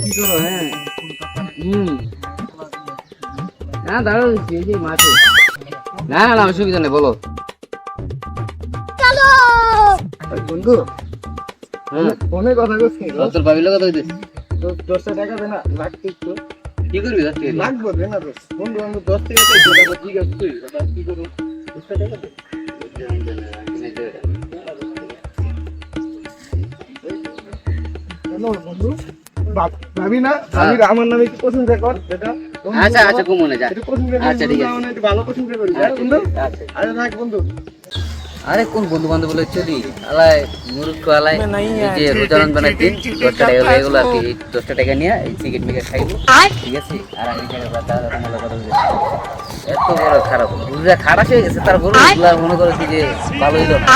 কি করো? হ্যাঁ হুম না দাঁড়াও এই যে মাঠে। না না না অসুবিধা নেই বলো। বন্ধু হুম ফোনে কথা করছি তোর ভাবির লোক হইতেছে। 10টা টাকা দে না লাগতে একটু কি করবি আজকে? লাগবে দে না দোস্ত বন্ধু বন্ধু 10 টাকা তো টাকা ঠিক আছে তুই ওটা কি করবো 10টা টাকা দে কেন বন্ধু ভাবি না আমি আমার নামে কি পছন্দ কর এটা আচ্ছা আচ্ছা ঘুমোনে যা। এটা পছন্দ করি আচ্ছা, ঠিক আছে। মানে একটু ভালো পছন্দ করি যা বন্ধু আচ্ছা। আরে থাক বন্ধু আরে কোন বন্ধু বান্ধব বলে চলি আলাই মুরুখ আলাই এই যে রোজারন বানাই দিন 10টা টাকা এগুলো আর কি 10টা টাকা নিয়ে এই সিগারেট মিগারেট খাইবো ঠিক আছে। আর আমি টাকা কথা এত বড় খারাপ রোজা খারাপ হয়ে গেছে তারপর মনে করছি যে ভালো হইলো না।